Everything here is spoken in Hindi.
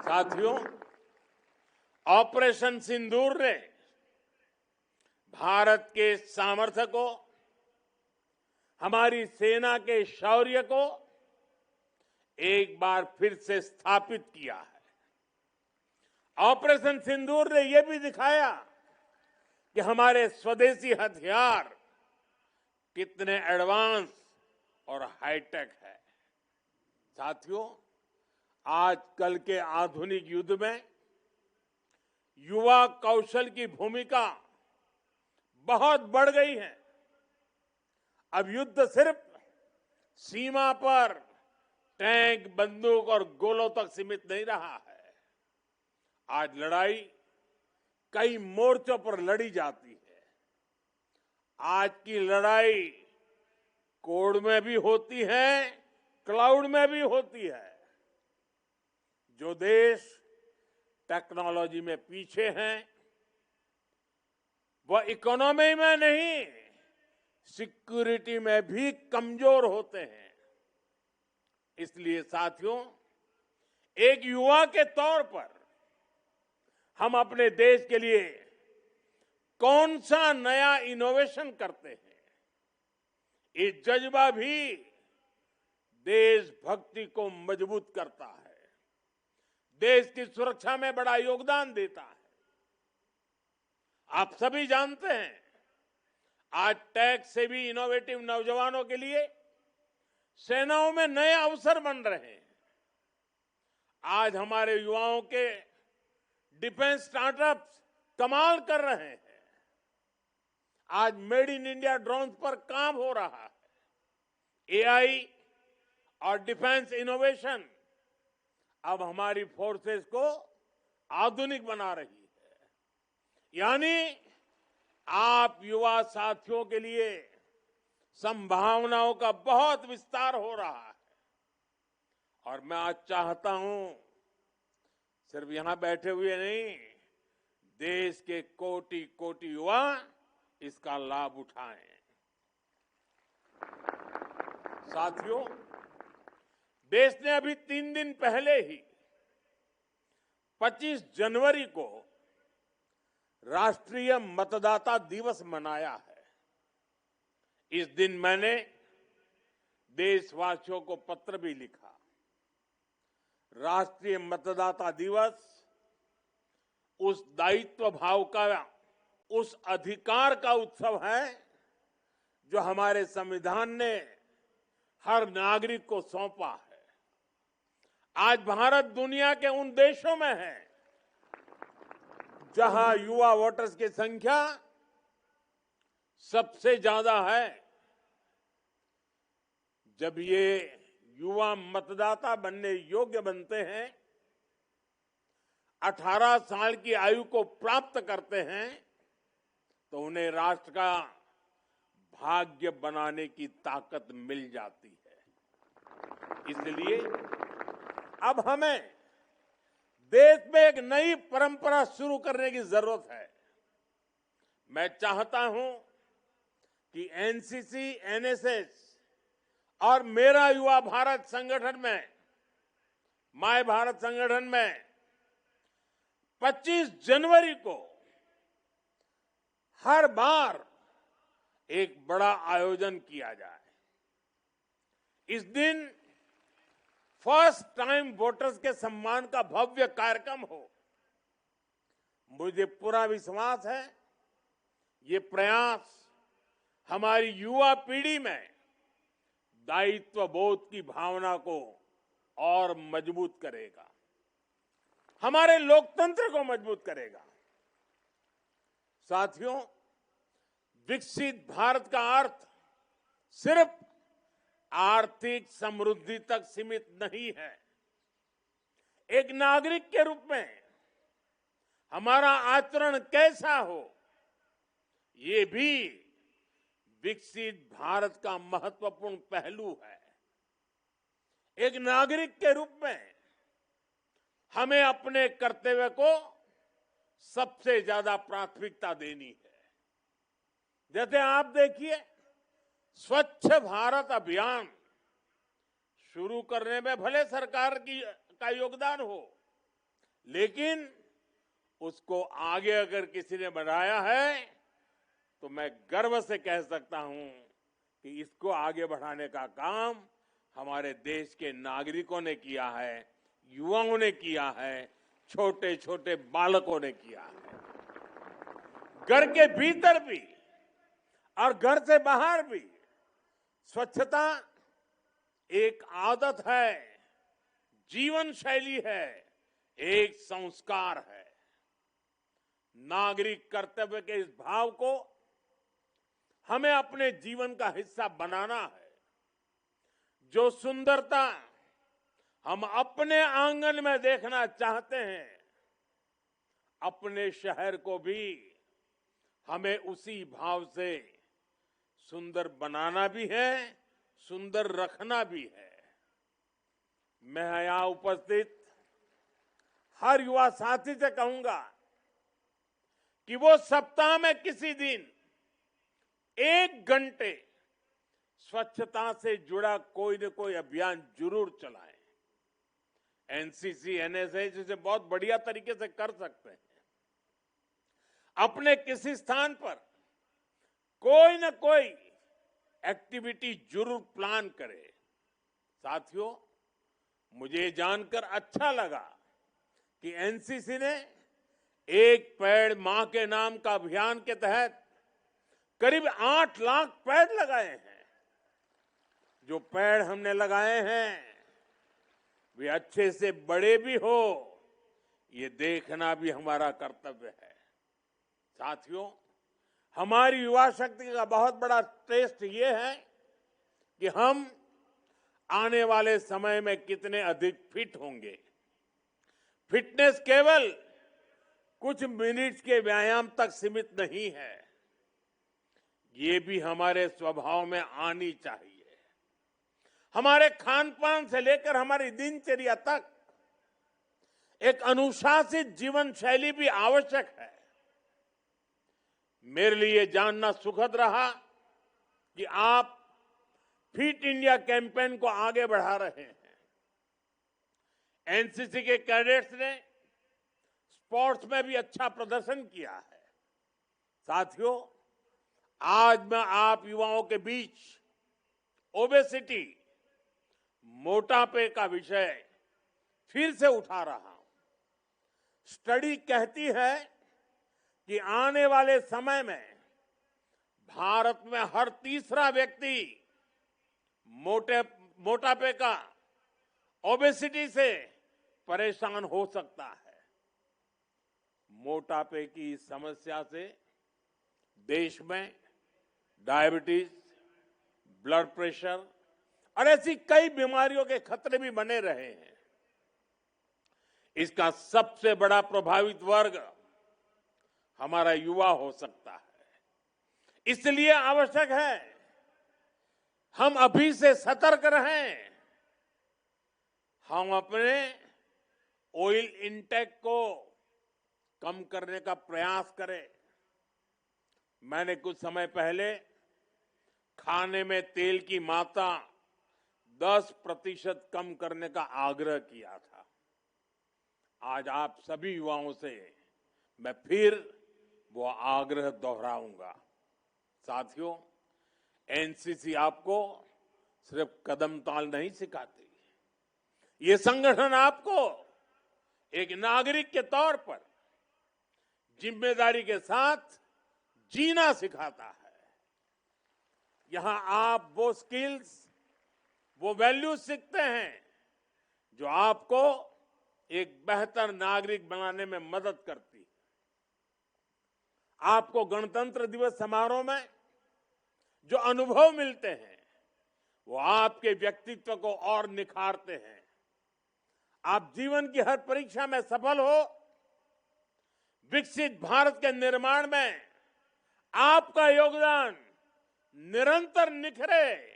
साथियों, ऑपरेशन सिंदूर ने भारत के सामर्थ्य को, हमारी सेना के शौर्य को एक बार फिर से स्थापित किया है। ऑपरेशन सिंदूर ने यह भी दिखाया कि हमारे स्वदेशी हथियार कितने एडवांस और हाईटेक है। साथियों, आजकल के आधुनिक युद्ध में युवा कौशल की भूमिका बहुत बढ़ गई है। अब युद्ध सिर्फ सीमा पर टैंक, बंदूक और गोलों तक सीमित नहीं रहा है। आज लड़ाई कई मोर्चों पर लड़ी जाती है। आज की लड़ाई कोड में भी होती है, क्लाउड में भी होती है। जो देश टेक्नोलॉजी में पीछे हैं, वह इकोनॉमी में नहीं, सिक्योरिटी में भी कमजोर होते हैं। इसलिए साथियों, एक युवा के तौर पर हम अपने देश के लिए कौन सा नया इनोवेशन करते हैं, ये जज्बा भी देशभक्ति को मजबूत करता है, देश की सुरक्षा में बड़ा योगदान देता है। आप सभी जानते हैं, आज टेक से भी इनोवेटिव नौजवानों के लिए सेनाओं में नए अवसर बन रहे हैं। आज हमारे युवाओं के डिफेंस स्टार्टअप्स कमाल कर रहे हैं। आज मेड इन इंडिया ड्रोन पर काम हो रहा है। एआई और डिफेंस इनोवेशन अब हमारी फोर्सेस को आधुनिक बना रही है। यानी आप युवा साथियों के लिए संभावनाओं का बहुत विस्तार हो रहा है। और मैं आज चाहता हूं, सिर्फ यहां बैठे हुए नहीं, देश के कोटि कोटि युवा इसका लाभ उठाएं। साथियों, देश ने अभी 3 दिन पहले ही 25 जनवरी को राष्ट्रीय मतदाता दिवस मनाया है। इस दिन मैंने देशवासियों को पत्र भी लिखा। राष्ट्रीय मतदाता दिवस उस दायित्व भाव का, उस अधिकार का उत्सव है जो हमारे संविधान ने हर नागरिक को सौंपा है। आज भारत दुनिया के उन देशों में है जहां युवा वोटर्स की संख्या सबसे ज्यादा है। जब ये युवा मतदाता बनने योग्य बनते हैं, 18 साल की आयु को प्राप्त करते हैं, तो उन्हें राष्ट्र का भाग्य बनाने की ताकत मिल जाती है। इसलिए अब हमें देश में एक नई परंपरा शुरू करने की जरूरत है। मैं चाहता हूं कि एनसीसी, एनएसएस और मेरा युवा भारत संगठन में, माय भारत संगठन में 25 जनवरी को हर बार एक बड़ा आयोजन किया जाए। इस दिन फर्स्ट टाइम वोटर्स के सम्मान का भव्य कार्यक्रम हो। मुझे पूरा विश्वास है ये प्रयास हमारी युवा पीढ़ी में दायित्व बोध की भावना को और मजबूत करेगा, हमारे लोकतंत्र को मजबूत करेगा। साथियों, विकसित भारत का अर्थ सिर्फ आर्थिक समृद्धि तक सीमित नहीं है। एक नागरिक के रूप में हमारा आचरण कैसा हो, ये भी विकसित भारत का महत्वपूर्ण पहलू है। एक नागरिक के रूप में हमें अपने कर्तव्य को सबसे ज्यादा प्राथमिकता देनी है। जैसे आप देखिए, स्वच्छ भारत अभियान शुरू करने में भले सरकार का योगदान हो, लेकिन उसको आगे अगर किसी ने बढ़ाया है तो मैं गर्व से कह सकता हूं कि इसको आगे बढ़ाने का काम हमारे देश के नागरिकों ने किया है, युवाओं ने किया है, छोटे छोटे बालकों ने किया है। घर के भीतर भी और घर से बाहर भी स्वच्छता एक आदत है, जीवन शैली है, एक संस्कार है। नागरिक कर्तव्य के इस भाव को हमें अपने जीवन का हिस्सा बनाना है। जो सुंदरता हम अपने आंगन में देखना चाहते हैं, अपने शहर को भी हमें उसी भाव से सुंदर बनाना भी है, सुंदर रखना भी है। मैं यहां उपस्थित हर युवा साथी से कहूंगा कि वो सप्ताह में किसी दिन 1 घंटे स्वच्छता से जुड़ा कोई न कोई अभियान जरूर चलाएं। एनसीसी, एनएसएस इसे बहुत बढ़िया तरीके से कर सकते हैं। अपने किसी स्थान पर कोई न कोई एक्टिविटी जरूर प्लान करें। साथियों, मुझे जानकर अच्छा लगा कि एनसीसी ने एक पेड़ मां के नाम का अभियान के तहत करीब 8 लाख पेड़ लगाए हैं। जो पेड़ हमने लगाए हैं वे अच्छे से बड़े भी हो, ये देखना भी हमारा कर्तव्य है। साथियों, हमारी युवा शक्ति का बहुत बड़ा टेस्ट ये है कि हम आने वाले समय में कितने अधिक फिट होंगे। फिटनेस केवल कुछ मिनट्स के व्यायाम तक सीमित नहीं है, ये भी हमारे स्वभाव में आनी चाहिए। हमारे खान पान से लेकर हमारी दिनचर्या तक एक अनुशासित जीवन शैली भी आवश्यक है। मेरे लिए जानना सुखद रहा कि आप फिट इंडिया कैंपेन को आगे बढ़ा रहे हैं। एनसीसी के कैडेट्स ने स्पोर्ट्स में भी अच्छा प्रदर्शन किया है। साथियों, आज मैं आप युवाओं के बीच ओबेसिटी, मोटापे का विषय फिर से उठा रहा हूं। स्टडी कहती है कि आने वाले समय में भारत में हर तीसरा व्यक्ति मोटापे का, ओबेसिटी से परेशान हो सकता है। मोटापे की समस्या से देश में डायबिटीज, ब्लड प्रेशर और ऐसी कई बीमारियों के खतरे भी बने रहे हैं। इसका सबसे बड़ा प्रभावित वर्ग हमारा युवा हो सकता है। इसलिए आवश्यक है हम अभी से सतर्क रहें। हम अपने ऑयल इंटेक को कम करने का प्रयास करें। मैंने कुछ समय पहले खाने में तेल की मात्रा 10% कम करने का आग्रह किया था। आज आप सभी युवाओं से मैं फिर वो आग्रह दोहराऊंगा। साथियों, एनसीसी आपको सिर्फ कदम ताल नहीं सिखाती, ये संगठन आपको एक नागरिक के तौर पर जिम्मेदारी के साथ जीना सिखाता है। यहां आप वो स्किल्स, वो वैल्यूज सीखते हैं जो आपको एक बेहतर नागरिक बनाने में मदद करती है। आपको गणतंत्र दिवस समारोह में जो अनुभव मिलते हैं वो आपके व्यक्तित्व को और निखारते हैं। आप जीवन की हर परीक्षा में सफल हो, विकसित भारत के निर्माण में आपका योगदान निरंतर निखरे,